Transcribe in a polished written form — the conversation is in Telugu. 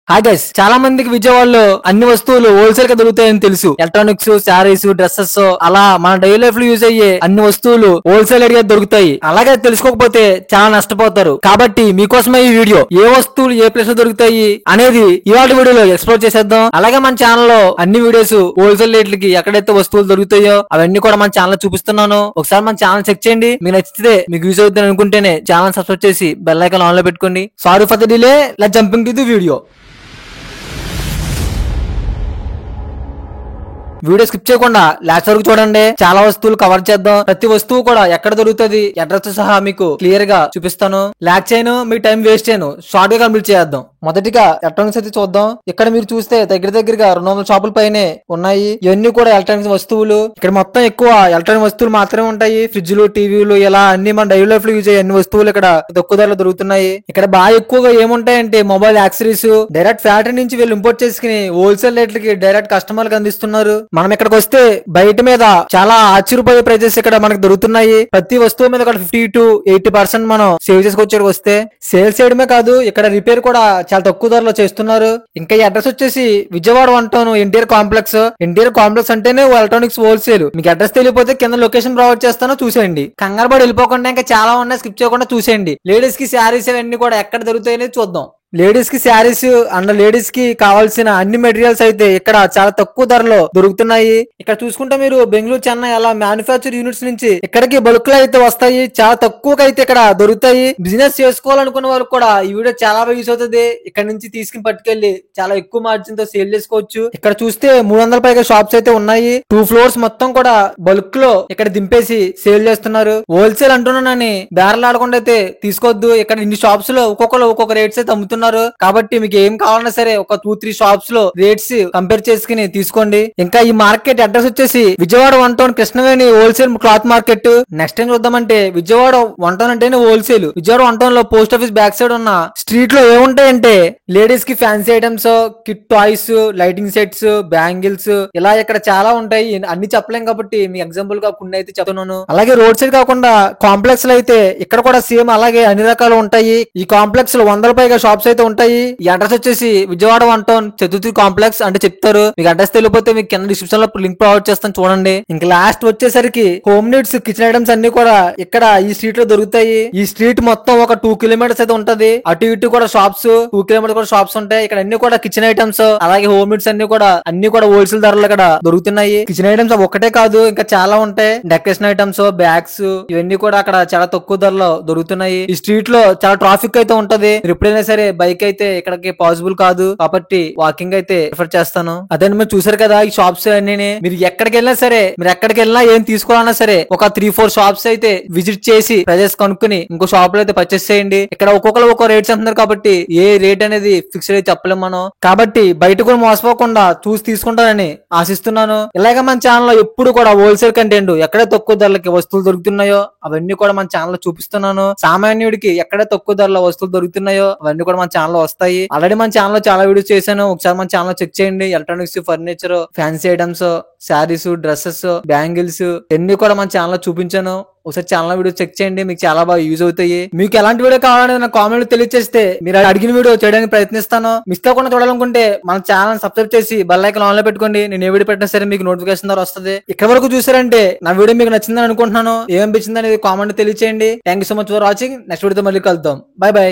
హాయ్ గైస్, చాలా మందికి విజయవాడలో అన్ని వస్తువులు హోల్సేల్ గా దొరుకుతాయని తెలుసు. ఎలక్ట్రానిక్స్, శారీస్, డ్రెస్సెస్, అలా మన డైలీ లైఫ్ లో యూజ్ అయ్యే అన్ని వస్తువులు హోల్సేల్ గా దొరుకుతాయి. అలాగే తెలుసుకోకపోతే చాలా నష్టపోతారు. కాబట్టి మీకోసమే ఈ వీడియో. ఏ వస్తువులు ఏ ప్లేస్ లో దొరుకుతాయి అనేది ఇవాళ వీడియోలో ఎక్స్ప్లోర్ చేసేద్దాం. అలాగే మన ఛానల్ లో అన్ని వీడియోస్ హోల్సేల్ రేట్లకి ఎక్కడైతే వస్తువులు దొరుకుతాయో అవన్నీ కూడా మన ఛానల్ చూపిస్తున్నాను. ఒకసారి మన ఛానల్ చెక్ చేయండి. మీకు నచ్చితే మీకు యూజ్ అవుతుంది అనుకుంటేనే ఛానల్ సబ్స్క్రైబ్ చేసి బెల్ ఐకాన్ ఆన్ లో పెట్టుకోండి. Sorry for the delay. Let's jumping to the video. Video skip చేయకుండా లాస్ట్ వరకు చూడండి. చాలా వస్తువులు కవర్ చేద్దాం. ప్రతి వస్తువు కూడా ఎక్కడ దొరుకుతుంది, అడ్రస్ సహా మీకు క్లియర్ గా చూపిస్తాను. లాక్ చేయను, మీ టైం వేస్ట్ చేయను, షార్ట్ గా కంప్లీట్ చేద్దాం. మొదటిగా ఎలక్ట్రానిక్స్ అయితే చూద్దాం. ఇక్కడ మీరు చూస్తే దగ్గరగా 200 షాపుల పైనే ఉన్నాయి. ఇవన్నీ కూడా ఎలక్ట్రానిక్స్ వస్తువులు. ఇక్కడ మొత్తం ఎక్కువ ఎలక్ట్రానిక్ వస్తువులు మాత్రమే ఉంటాయి. ఫ్రిడ్జ్లు, టీవీలు, ఇలా అన్ని మన డైలీ లైఫ్ లో యూజ్ అయ్యే అన్ని వస్తువులు ఇక్కడ తక్కువ ధరలో దొరుకుతున్నాయి. ఇక్కడ బాగా ఎక్కువగా ఏముంటాయంటే మొబైల్ యాక్సరీస్ డైరెక్ట్ ఫ్యాక్టరీ నుంచి వీళ్ళు ఇంపోర్ట్ చేసుకుని హోల్సేల్ రేట్లకి డైరెక్ట్ కస్టమర్లకు అందిస్తున్నారు. మనం ఇక్కడికి వస్తే బయట మీద చాలా ఆశ్చర్యపోయే ప్రైజెస్ ఇక్కడ మనకు దొరుకుతున్నాయి. ప్రతి వస్తువు మీద 50 to 80% మనం సేవ్ చేసుకొచ్చేకి వస్తే సేల్స్ చేయడమే కాదు, ఇక్కడ రిపేర్ కూడా చాలా తక్కువ ధరలో చేస్తున్నారు. ఇంకా ఈ అడ్రస్ వచ్చేసి Vijayawada 1 town NTR complex. NTR complex అంటేనే ఎలక్ట్రానిక్స్ హోల్సేల్. మీకు అడ్రస్ తెలియకపోతే కింద లొకేషన్ ప్రొవైడ్ చేస్తానో చూసేయండి. కంగారు పడి వెళ్ళిపోకుండా ఇంకా చాలా ఉన్నాయి, స్కిప్ చేయకుండా చూసేయండి. లేడీస్ కి శారీస్ అవన్నీ కూడా ఎక్కడ దొరుకుతాయని చూద్దాం. లేడీస్ కి శారీస్ అండ్ లేడీస్ కి కావాల్సిన అన్ని మెటీరియల్స్ అయితే ఇక్కడ చాలా తక్కువ ధరలో దొరుకుతున్నాయి. ఇక్కడ చూసుకుంటే మీరు బెంగళూరు, చెన్నై అలా మ్యానుఫ్యాక్చర్ యూనిట్స్ నుంచి ఇక్కడికి బల్క్ లో అయితే వస్తాయి. చాలా తక్కువగా అయితే ఇక్కడ దొరుకుతాయి. బిజినెస్ చేసుకోవాలనుకున్న వాళ్ళకి కూడా ఈ వీడియో చాలా బాగా యూస్ అవుతుంది. ఇక్కడ నుంచి తీసుకుని పట్టుకెళ్లి చాలా ఎక్కువ మార్జిన్ తో సేల్ చేసుకోవచ్చు. ఇక్కడ చూస్తే 300 పైగా షాప్స్ అయితే ఉన్నాయి. 2 ఫ్లోర్స్ మొత్తం కూడా బల్క్ లో ఇక్కడ దింపేసి సేల్ చేస్తున్నారు. హోల్సేల్ అంటున్నానని బేరలు ఆడకుండా అయితే తీసుకోవద్దు. ఇక్కడ ఇన్ని షాప్స్ లో ఒక్కొక్క రేట్స్ అయితే అమ్ముతున్నారు. కాబట్టి మీకు ఏం కావాలన్నా సరే ఒక 2-3 షాప్స్ లో రేట్స్ కంపేర్ చేసుకుని తీసుకోండి. ఇంకా ఈ మార్కెట్ అడ్రస్ వచ్చేసి Vijayawada 1 town Krishnaveni wholesale cloth market. Next time చూద్దామంటే విజయవాడ 1 టౌన్ అంటేనే హోల్సేల్. విజయవాడ 1 టౌన్ లో పోస్ట్ ఆఫీస్ బ్యాక్ సైడ్ ఉన్న స్ట్రీట్ లో ఏముంటాయంటే లేడీస్ కి fancy items, kit toys, lighting sets, bangles, ఇలా ఇక్కడ చాలా ఉంటాయి. అన్ని చెప్పలేం కాబట్టి మీ ఎగ్జాంపుల్ గా కొన్ని అయితే చెప్తున్నాను. అలాగే రోడ్ సైడ్ కాకుండా కాంప్లెక్స్ లో అయితే ఇక్కడ కూడా సేమ్ అలాగే అన్ని రకాలు ఉంటాయి. ఈ కాంప్లెక్స్ లో 100 పైగా షాప్స్ అయితే ఉంటాయి. ఈ అడ్రస్ వచ్చేసి విజయవాడ 1 టౌన్ చతుర్థి కాంప్లెక్స్ అంటే చెప్తారు. మీకు అడ్రస్ తెలియకపోతే మీకు కింద డిస్క్రిప్షన్ లో లింక్ ప్రొవైడ్ చేస్తాను, చూడండి. ఇంకా లాస్ట్ వచ్చేసరికి హోమ్ నీడ్స్, కిచెన్ ఐటమ్స్ అన్ని కూడా ఇక్కడ ఈ స్ట్రీట్ లో దొరుకుతాయి. ఈ స్ట్రీట్ మొత్తం ఒక 2 కిలోమీటర్స్ అయితే ఉంటది. అటు ఇటు కూడా షాప్స్, 2 కిలోమీటర్స్ కూడా షాప్స్ ఉంటాయి. ఇక్కడ అన్ని కూడా కిచెన్ ఐటమ్స్ అలాగే హోమ్ నీడ్స్ అన్ని కూడా హోల్సేల్ ధరలు ఇక్కడ దొరుకుతున్నాయి. కిచెన్ ఐటమ్స్ ఒక్కటే కాదు, ఇంకా చాలా ఉంటాయి. డెకరేషన్ ఐటమ్స్, బ్యాగ్స్, ఇవన్నీ కూడా అక్కడ చాలా తక్కువ ధరలో దొరుకుతున్నాయి. ఈ స్ట్రీట్ లో చాలా ట్రాఫిక్ అయితే ఉంటది. ఎప్పుడైనా సరే బైక్ అయితే ఇక్కడికి పాసిబుల్ కాదు కాబట్టి వాకింగ్ అయితే ప్రిఫర్ చేస్తాను. అదే మీరు చూసారు కదా ఈ షాప్స్ అన్ని. మీరు ఎక్కడికి వెళ్ళినా సరే, మీరు ఎక్కడికి వెళ్ళినా ఏం తీసుకోవాలన్నా సరే ఒక 3-4 షాప్స్ అయితే విజిట్ చేసి ప్రైజెస్ కనుక్కుని ఇంకో షాప్ లో అయితే పర్చేస్ చేయండి. ఇక్కడ ఒక్కొక్కరు ఒక్కో రేట్స్ అంటున్నారు కాబట్టి ఏ రేట్ అనేది ఫిక్స్డ్ అయితే చెప్పలేము మనం. కాబట్టి బయట కూడా మోసపోకుండా చూసి తీసుకుంటానని ఆశిస్తున్నాను. ఇలాగే మన ఛానల్ లో ఎప్పుడు కూడా హోల్సేల్ కంటెంట్ ఎక్కడ తక్కువ ధరలకి వస్తువులు దొరుకుతున్నాయో అవన్నీ కూడా మన ఛానల్ లో చూపిస్తున్నాను. సామాన్యుడికి ఎక్కడ తక్కువ ధరలో వస్తువులు దొరుకుతున్నాయో అవన్నీ కూడా మన ఛానల్ లో వస్తాయి. ఆల్రెడీ మన ఛానల్ లో చాలా వీడియోస్ చేశాను, ఒకసారి మన ఛానల్ చెక్ చేయండి. Electronics, furniture, fancy items, saris, dresses, bangles అన్ని కూడా మన ఛానల్ లో చూపించాను. ఒకసారి ఛానల్ వీడియో చెక్ చేయండి, మీకు చాలా బాగా యూజ్ అవుతాయి. మీకు ఎలాంటి వీడియో కావాలని నా కామెంట్ తెలియజేస్తే మీరు అడిగిన వీడియో చేయడానికి ప్రయత్నిస్తాను. మిస్ అవ్వకుండా చూడాలనుకుంటే మన ఛానల్ సబ్స్క్రైబ్ చేసి బెల్ ఐకాన్ ఆన్ లో పెట్టుకోండి. నేను ఏ వీడియో పెట్టినా సరే మీకు నోటిఫికేషన్ ద్వారా వస్తుంది. ఇక్కడ వరకు చూసారంటే నా వీడియో మీకు నచ్చిందని అనుకుంటున్నాను. ఏమనిపించింది అనేది కామెంట్ తెలియజేయండి. Thank you so much for watching. Next వీడియోతో మళ్ళీ కలుద్దాం. By by.